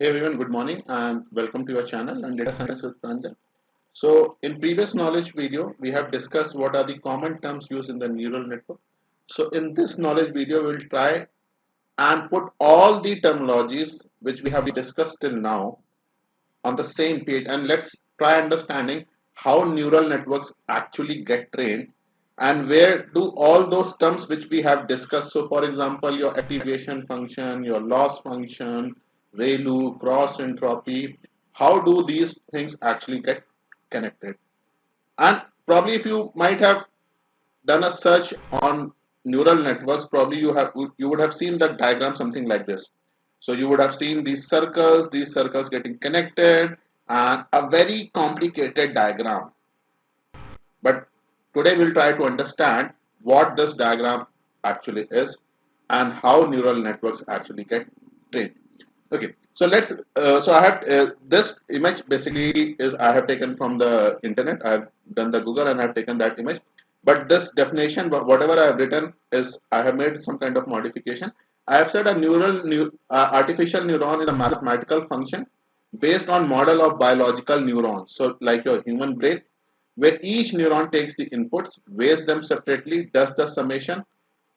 Hey everyone, good morning and welcome to your channel and Data Science with Pranjal. So in previous knowledge video, we have discussed what are the common terms used in the neural network. So in this knowledge video, we'll try and put all the terminologies which we have discussed till now on the same page, and let's try understanding how neural networks actually get trained and where do all those terms which we have discussed. So for example, your activation function, your loss function, ReLU, cross entropy, how do these things actually get connected? And probably if you might have done a search on neural networks, probably you would have seen the diagram something like this. So you would have seen these circles getting connected, and a very complicated diagram. But today we'll try to understand what this diagram actually is and how neural networks actually get trained. Okay, so so I have this image basically is I have taken from the internet. I have done the Google and I have taken that image. But this definition, whatever I have written is I have made some kind of modification. I have said a artificial neuron is a mathematical function based on model of biological neurons. So like your human brain, where each neuron takes the inputs, weighs them separately, does the summation,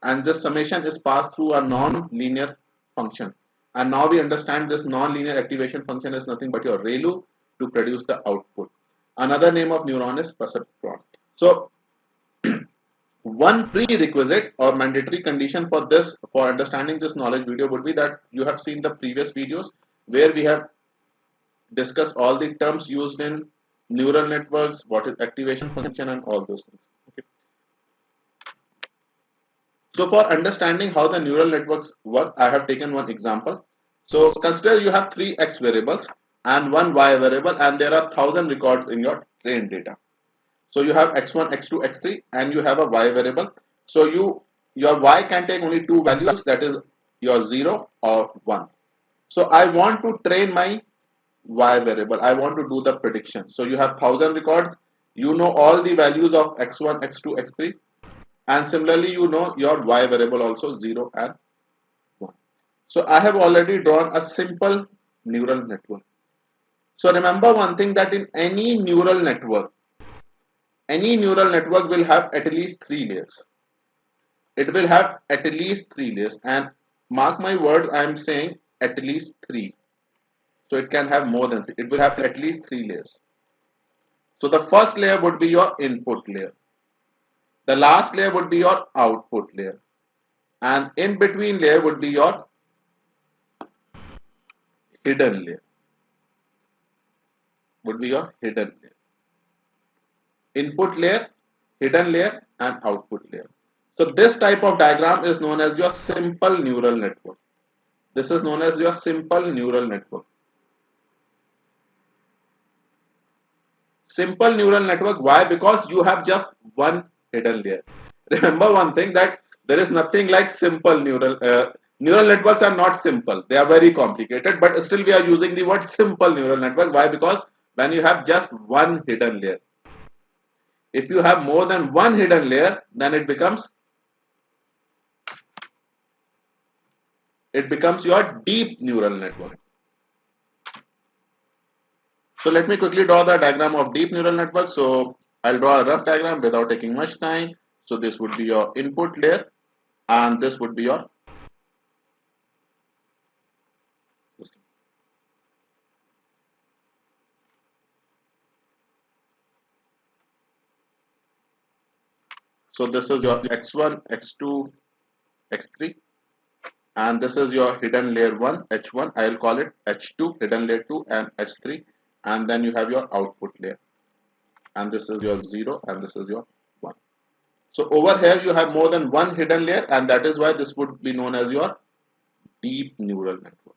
and this summation is passed through a non-linear function. And now we understand this non-linear activation function is nothing but your ReLU to produce the output. Another name of neuron is perceptron. So one prerequisite or mandatory condition for this, for understanding this knowledge video, would be that you have seen the previous videos where we have discussed all the terms used in neural networks, what is activation function, and all those things. Okay. So for understanding how the neural networks work, I have taken one example. So consider you have three x variables and one y variable, and there are 1,000 records in your trained data. So you have x1, x2, x3, and you have a y variable. So your y can take only two values, that is your 0 or 1. So I want to train my y variable. I want to do the prediction. So you have 1,000 records. You know all the values of x1, x2, x3, and similarly you know your y variable also 0 and 1. So I have already drawn a simple neural network. So remember one thing, that in any neural network will have at least three layers. It will have at least three layers, and mark my words, I am saying at least three. So it can have more than three. It will have at least three layers. So the first layer would be your input layer. The last layer would be your output layer. And in between layer would be your hidden layer. Would be your hidden layer. Input layer, hidden layer, and output layer. So this type of diagram is known as your simple neural network. This is known as your simple neural network. Simple neural network. Why? Because you have just one hidden layer. Remember one thing, that there is nothing like simple neural networks are not simple. They are very complicated, but still we are using the word simple neural network. Why? Because when you have just one hidden layer. If you have more than one hidden layer, then it becomes your deep neural network. So let me quickly draw the diagram of deep neural network. So I'll draw a rough diagram without taking much time. So this would be your input layer, and this would be your system. So this is your x1, x2, x3, and this is your hidden layer 1, h1. I'll call it h2, hidden layer 2, and h3, and then you have your output layer, and this is your 0, and this is your 1. So over here you have more than one hidden layer, and that is why this would be known as your deep neural network.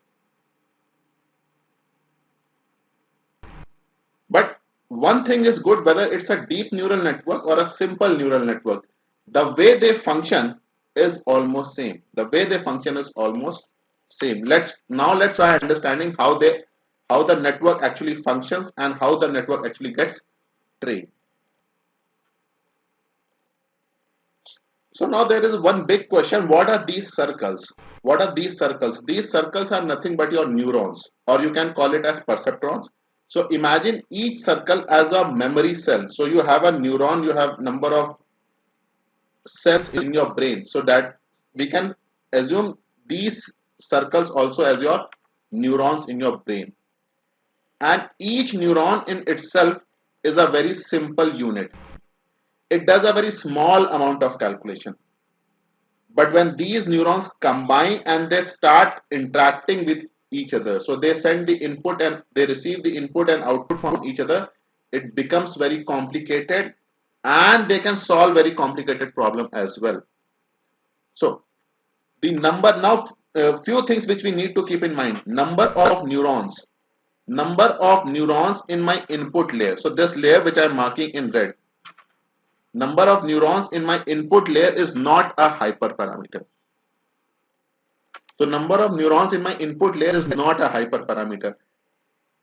But one thing is good, whether it's a deep neural network or a simple neural network, the way they function is almost same. The way they function is almost same. Let's try understanding how the network actually functions and how the network actually gets trained. So now there is one big question: what are these circles? What are these circles? These circles are nothing but your neurons, or you can call it as perceptrons. So imagine each circle as a memory cell. So you have a neuron, you have number of cells in your brain, so that we can assume these circles also as your neurons in your brain. And each neuron in itself is a very simple unit. It does a very small amount of calculation. But when these neurons combine and they start interacting with each other, so they send the input and they receive the input and output from each other, it becomes very complicated, and they can solve very complicated problem as well. So the number now, few things which we need to keep in mind: number of neurons in my input layer. So this layer which I am marking in red, number of neurons in my input layer is not a hyperparameter. So number of neurons in my input layer is not a hyperparameter.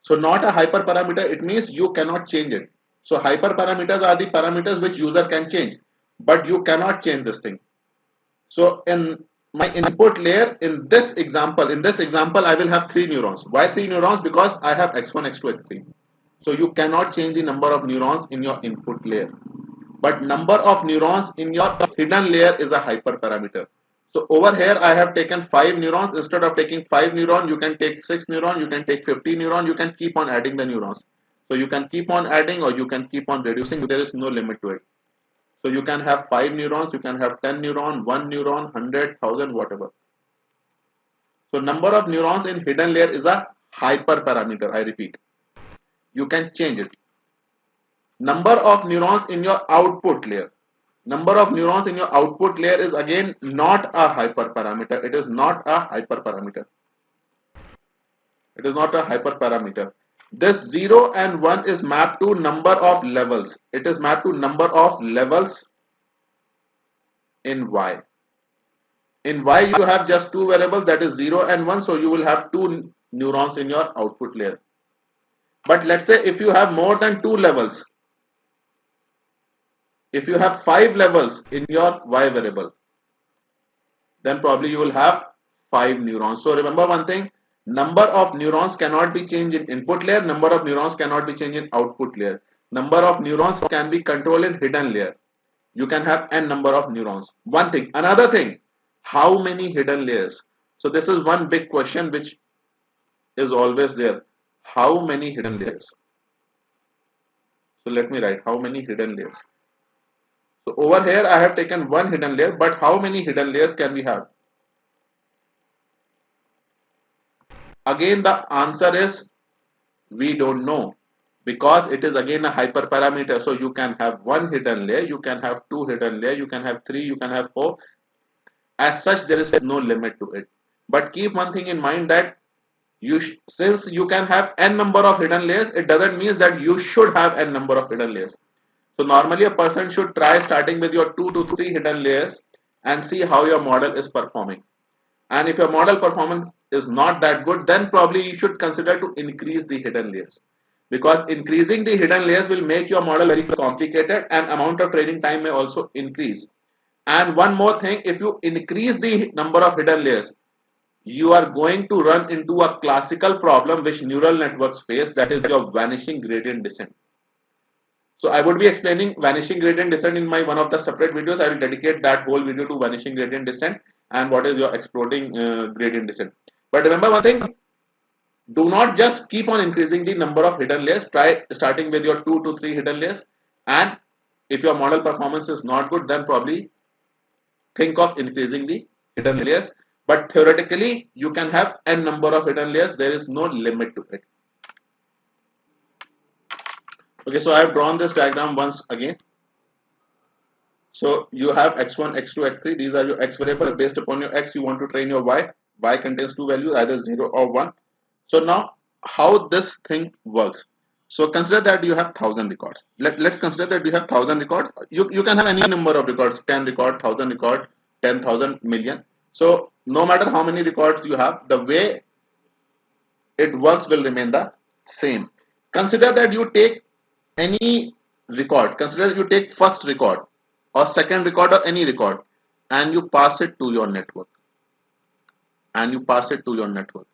So not a hyperparameter, it means you cannot change it. So hyperparameters are the parameters which user can change, but you cannot change this thing. So in my input layer, in this example, I will have 3 neurons. Why 3 neurons? Because I have x1, x2, x3. So you cannot change the number of neurons in your input layer. But number of neurons in your hidden layer is a hyperparameter. So over here I have taken 5 neurons. Instead of taking 5 neurons, you can take 6 neurons, you can take 50 neurons, you can keep on adding the neurons. So you can keep on adding or you can keep on reducing. There is no limit to it. So you can have 5 neurons, you can have 10 neurons, 1 neuron, 100, 1000, whatever. So number of neurons in hidden layer is a hyperparameter. I repeat, you can change it. Number of neurons in your output layer. Number of neurons in your output layer is again not a hyperparameter. It is not a hyperparameter. It is not a hyperparameter. This 0 and 1 is mapped to number of levels. It is mapped to number of levels in Y. In Y you have just two variables, that is 0 and 1. So you will have 2 neurons in your output layer. But let's say if you have more than 2 levels, if you have 5 levels in your Y variable, then probably you will have 5 neurons. So remember one thing, number of neurons cannot be changed in input layer, number of neurons cannot be changed in output layer. Number of neurons can be controlled in hidden layer. You can have n number of neurons. One thing. Another thing, how many hidden layers? So this is one big question which is always there. How many hidden layers? So let me write how many hidden layers. So over here I have taken one hidden layer, but how many hidden layers can we have? Again the answer is we don't know, because it is again a hyperparameter. So you can have one hidden layer, you can have two hidden layer, you can have three, you can have four. As such, there is no limit to it. But keep one thing in mind, that since you can have n number of hidden layers, it doesn't mean that you should have n number of hidden layers. So normally a person should try starting with your 2 to 3 hidden layers and see how your model is performing. And if your model performance is not that good, then probably you should consider to increase the hidden layers, because increasing the hidden layers will make your model very complicated and amount of training time may also increase. And one more thing, if you increase the number of hidden layers, you are going to run into a classical problem which neural networks face, that is your vanishing gradient descent. So I would be explaining vanishing gradient descent in my one of the separate videos. I will dedicate that whole video to vanishing gradient descent and what is your exploding gradient descent. But remember one thing, do not just keep on increasing the number of hidden layers. Try starting with your 2 to 3 hidden layers, and if your model performance is not good, then probably think of increasing the hidden layers. But theoretically you can have n number of hidden layers. There is no limit to it. Okay, so I have drawn this diagram once again. So you have x1, x2, x3. These are your x variables. Based upon your x, you want to train your y. Y contains two values, either 0 or 1. So now how this thing works. So consider that you have 1000 records. Let's consider that you have 1000 records. You can have any number of records, 10 record, 1000 record, 10,000, million. So no matter how many records you have, the way it works will remain the same. Consider that you take any record. Consider you take first record or second record or any record and you pass it to your network. and you pass it to your network.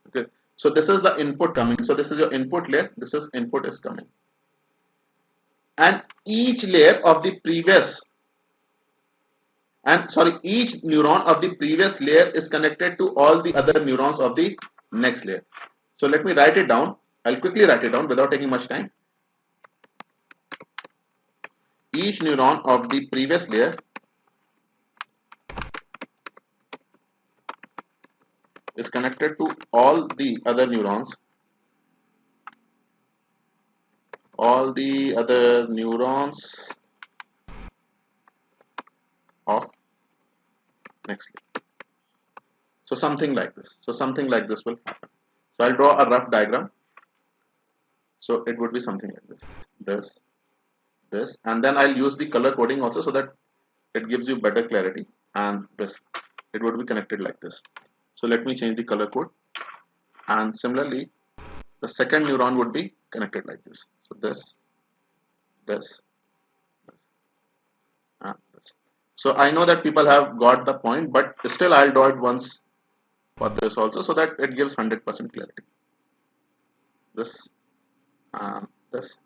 Okay, so this is the input coming. So this is your input layer. This is input is coming, and each layer of the previous each neuron of the previous layer is connected to all the other neurons of the next layer. So let me write it down. I'll quickly write it down without taking much time. Each neuron of the previous layer is connected to all the other neurons, of next layer. So something like this. So something like this will happen. So I'll draw a rough diagram. So it would be something like this, and then I'll use the color coding also so that it gives you better clarity. And this, it would be connected like this. So let me change the color code. And similarly, the second neuron would be connected like this. So this, and this. So I know that people have got the point, but still I'll draw it once for this also so that it gives 100% clarity. This and this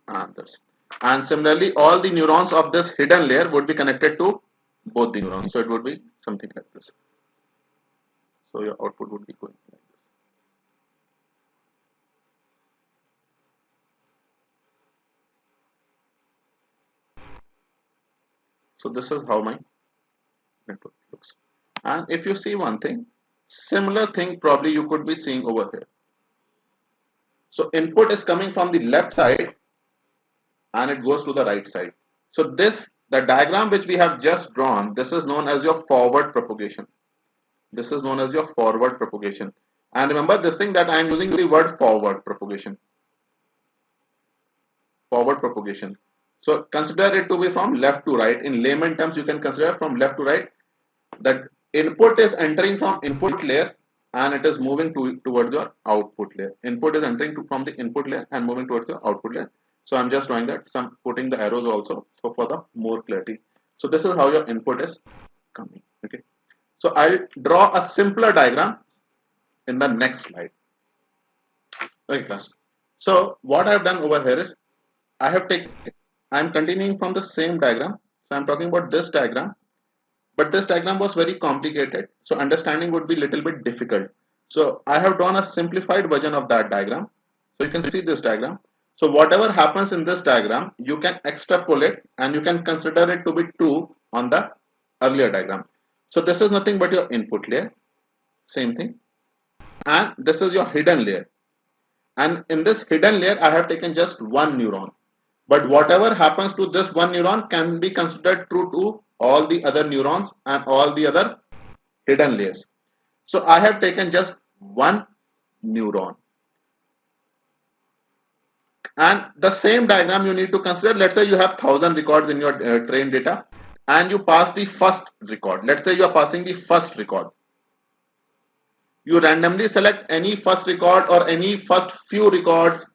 and this. And similarly, all the neurons of this hidden layer would be connected to both the neurons. So it would be something like this. So your output would be going like this. So this is how my network looks. And if you see one thing, similar thing probably you could be seeing over here. So input is coming from the left side and it goes to the right side. So the diagram which we have just drawn, this is known as your forward propagation. This is known as your forward propagation. And remember this thing that I am using the word forward propagation. Forward propagation. So consider it to be from left to right. In layman terms, you can consider from left to right. That input is entering from input layer and it is moving towards your output layer. Input is entering from the input layer and moving towards the output layer. So I'm just drawing that. So I'm putting the arrows also. So for the more clarity. So this is how your input is coming. Okay. So I'll draw a simpler diagram in the next slide. Okay, class. So what I've done over here is I'm continuing from the same diagram. So I'm talking about this diagram, but this diagram was very complicated. So understanding would be a little bit difficult. So I have drawn a simplified version of that diagram. So you can see this diagram. So whatever happens in this diagram, you can extrapolate and you can consider it to be true on the earlier diagram. So this is nothing but your input layer, same thing. And this is your hidden layer. And in this hidden layer, I have taken just one neuron. But whatever happens to this one neuron can be considered true to all the other neurons and all the other hidden layers. So I have taken just one neuron. And the same diagram you need to consider. Let's say you have 1000 records in your train data and you pass the first record. Let's say you are passing the first record. You randomly select any first record or any first few records,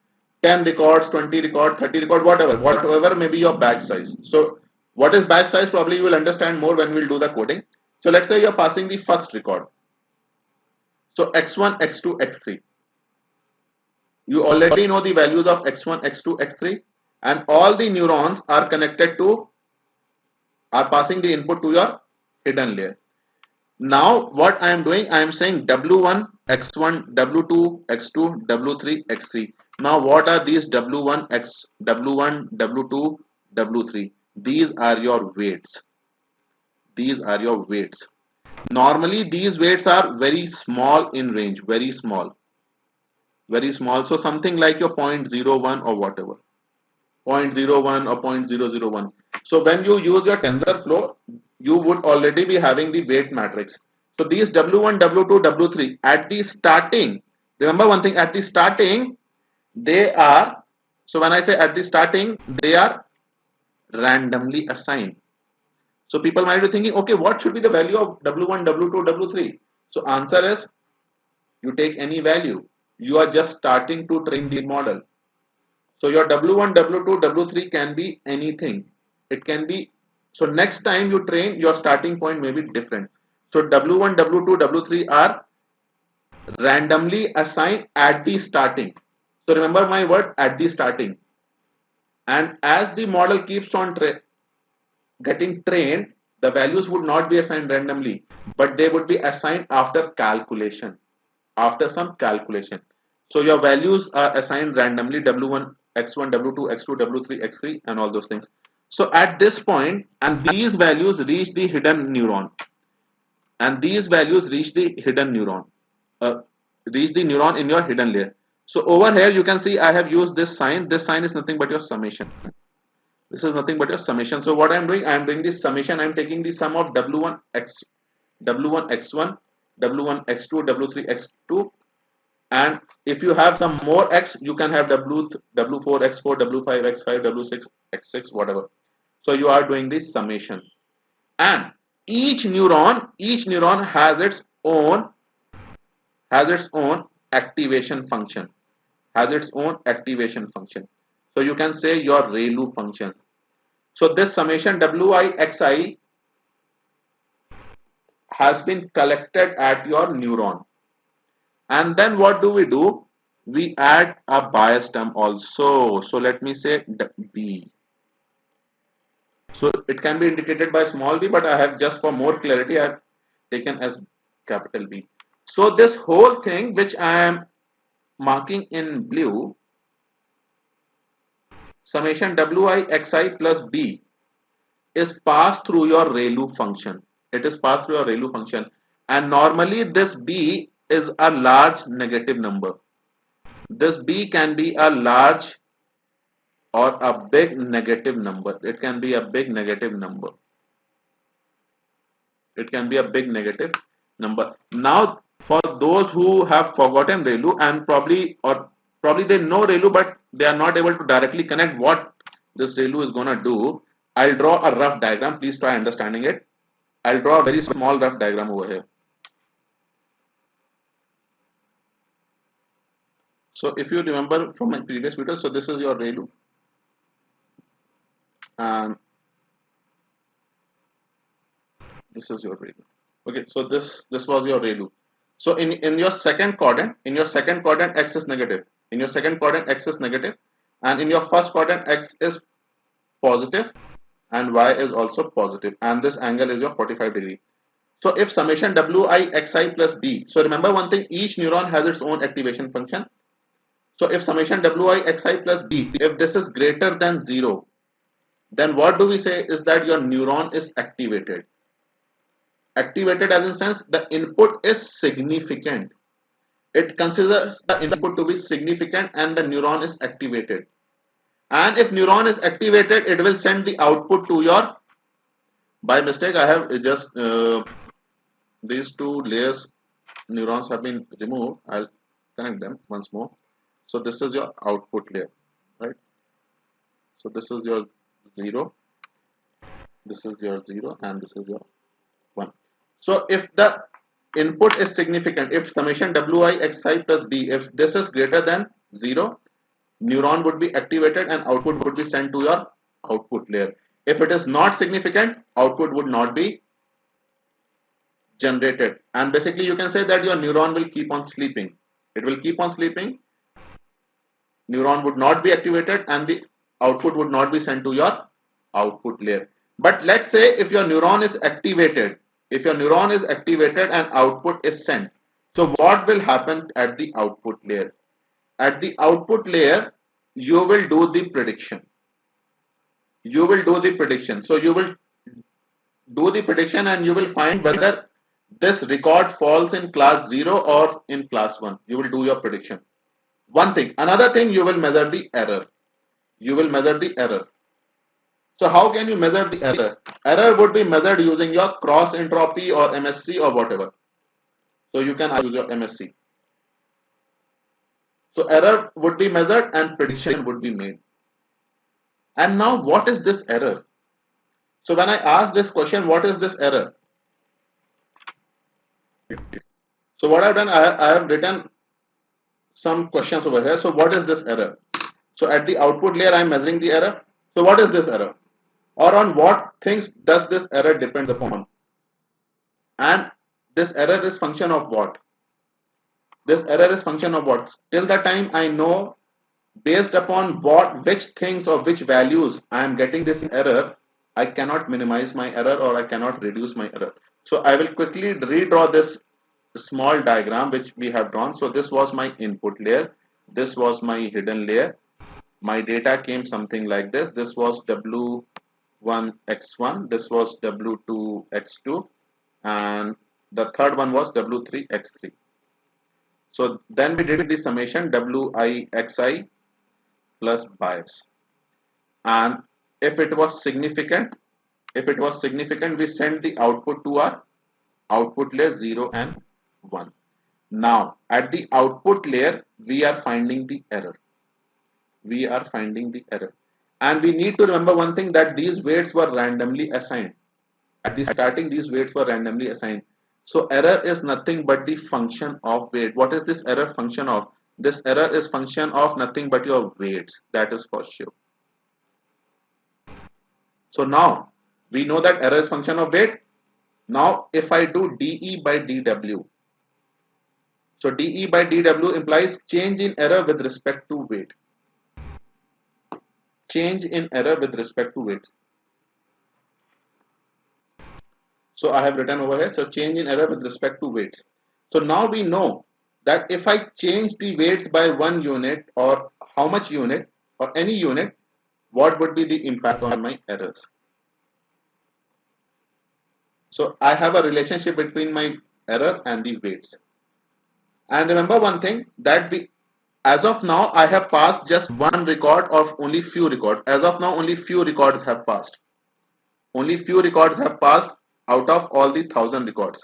10 records, 20 records, 30 records, whatever may be your batch size. So what is batch size? Probably you will understand more when we'll do the coding. So let's say you're passing the first record. So x1, x2, x3. You already know the values of x1, x2, x3, and all the neurons are passing the input to your hidden layer. Now what I am doing, I am saying W1, X1, W2, X2, W3, X3. Now what are these W1, W1, W2, W3? These are your weights. These are your weights. Normally these weights are very small in range, very small. Very small. So something like your 0.01 or whatever. 0.01 or 0.001. So when you use your TensorFlow, you would already be having the weight matrix. So these W1, W2, W3 at the starting, remember one thing, at the starting, they are, so when I say at the starting, they are randomly assigned. So people might be thinking, okay, what should be the value of W1, W2, W3? So answer is, you take any value. You are just starting to train the model. So your W1, W2, W3 can be anything. It can be, so next time you train, your starting point may be different. So W1, W2, W3 are randomly assigned at the starting. So remember my word, at the starting. And as the model keeps on getting trained, the values would not be assigned randomly, but they would be assigned after calculation, after some calculation. So your values are assigned randomly, W1, X1, W2, X2, W3, X3, and all those things. So at this point, and these values reach the hidden neuron, and these values reach the hidden neuron, uh, reach the neuron in your hidden layer. So over here, you can see I have used this sign. This sign is nothing but your summation. This is nothing but your summation. So what I'm doing, I'm doing this summation. I'm taking the sum of W1 X, W1 X1, W1 X2, W3 X2, and if you have some more X, you can have W4 X4, W5 X5, W6 X6, whatever. So you are doing this summation, and each neuron has its own activation function, has its own activation function. So you can say your ReLU function. So this summation Wixi has been collected at your neuron. And then what do? We add a bias term also. So let me say B. So it can be indicated by small b, but I have just for more clarity, I have taken as capital B. So this whole thing which I am marking in blue, summation Wixi plus B, is passed through your ReLU function. It is passed through your ReLU function. And normally this B is a large negative number. This B can be a large or a big negative number. It can be a big negative number. It can be a big negative number. Now, for those who have forgotten ReLU and probably they know ReLU, but they are not able to directly connect what this ReLU is gonna do, I'll draw a rough diagram. Please try understanding it. I'll draw a very small rough diagram over here. So if you remember from my previous video, so this is your ReLU, and this is your ReLU. Okay, so this was your ReLU. So in your second quadrant, x is negative. In your second quadrant, x is negative, and in your first quadrant, x is positive, and y is also positive, and this angle is your 45 degree. So if summation Wixi plus B, so remember one thing, each neuron has its own activation function. So if summation Wixi plus B, if this is greater than 0, then what do we say is that your neuron is activated. Activated as in sense the input is significant. It considers the input to be significant and the neuron is activated. And if neuron is activated, it will send the output to your, by mistake I have just these two layers neurons have been removed. I'll connect them once more. So this is your output layer, right? So this is your 0, this is your 0, and this is your 1. So if the input is significant, if summation Wixi plus B, if this is greater than 0, neuron would be activated and output would be sent to your output layer. If it is not significant, output would not be generated. And basically you can say that your neuron will keep on sleeping. It will keep on sleeping. Neuron would not be activated and the output would not be sent to your output layer. But let's say if your neuron is activated, and output is sent, so what will happen at the output layer? At the output layer, you will do the prediction. So you will do the prediction and you will find whether this record falls in class 0 or in class 1. You will do your prediction. One thing. Another thing, you will measure the error. So how can you measure the error? Error would be measured using your cross entropy or MSC or whatever. So you can use your MSC. So error would be measured and prediction would be made. And now what is this error? So when I ask this question, what is this error? So what I've done, I have written some questions over here. So what is this error? So at the output layer, I'm measuring the error. So what is this error? Or on what things does this error depend upon? And This error is function of what? This error is function of what? Till the time I know based upon which things or which values I am getting this error, I cannot minimize my error or I cannot reduce my error. So I will quickly redraw this small diagram which we have drawn. So this was my input layer. This was my hidden layer. My data came something like this. This was W1x1. This was W2x2. And the third one was W3x3. So then we did the summation Wixi plus bias. And if it was significant, we send the output to our output layer 0 and 1. Now at the output layer, we are finding the error. And we need to remember one thing, that these weights were randomly assigned. At the starting, these weights were randomly assigned. So error is nothing but the function of weight. What is this error function of? This error is function of nothing but your weights. That is for sure. So now we know that error is function of weight. Now if I do dE by dW, so dE by dW implies change in error with respect to weight. Change in error with respect to weight. So I have written over here, so change in error with respect to weights. So now we know that if I change the weights by 1 unit or how much unit or any unit, what would be the impact on my errors? So I have a relationship between my error and the weights. And remember one thing, that as of now I have passed just one record of only few records. As of now only few records have passed. Only few records have passed out of all the 1000 records.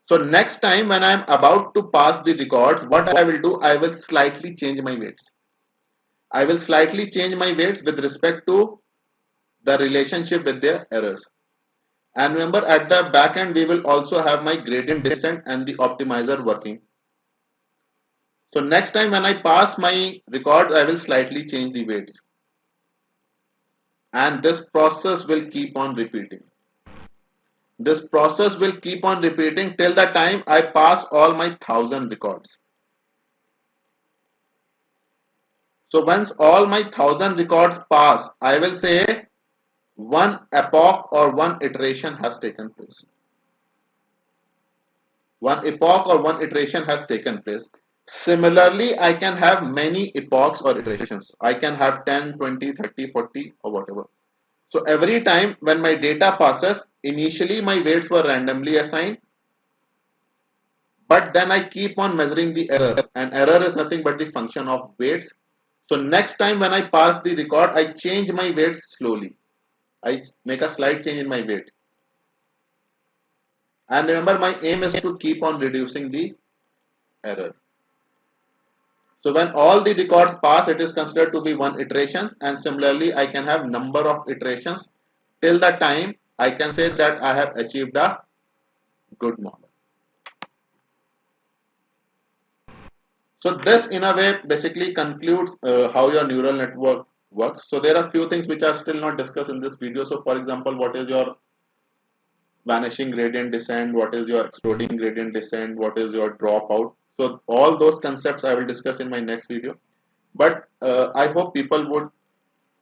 So next time when I am about to pass the records, what I will do, I will slightly change my weights. I will slightly change my weights with respect to the relationship with their errors. And remember, at the back end, we will also have my gradient descent and the optimizer working. So next time when I pass my records, I will slightly change the weights. And this process will keep on repeating. This process will keep on repeating till the time I pass all my 1000 records. So once all my 1000 records pass, I will say one epoch or one iteration has taken place. One epoch or one iteration has taken place. Similarly, I can have many epochs or iterations. I can have 10, 20, 30, 40 or whatever. So every time when my data passes, initially my weights were randomly assigned, but then I keep on measuring the error, and error is nothing but the function of weights. So next time when I pass the record, I change my weights slowly. I make a slight change in my weight. And remember, my aim is to keep on reducing the error. So when all the records pass, it is considered to be one iteration, and similarly I can have number of iterations till the time I can say that I have achieved a good model. So this in a way basically concludes how your neural network works. So there are few things which are still not discussed in this video. So for example, what is your vanishing gradient descent, what is your exploding gradient descent, what is your dropout. So all those concepts I will discuss in my next video. But I hope people would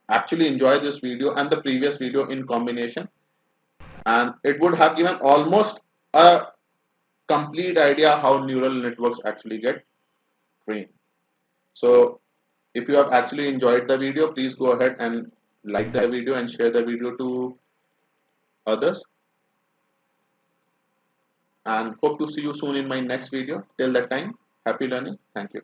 actually enjoy this video and the previous video in combination, and it would have given almost a complete idea how neural networks actually get trained. So if you have actually enjoyed the video, please go ahead and like the video and share the video to others, and hope to see you soon in my next video. Till that time, happy learning. Thank you.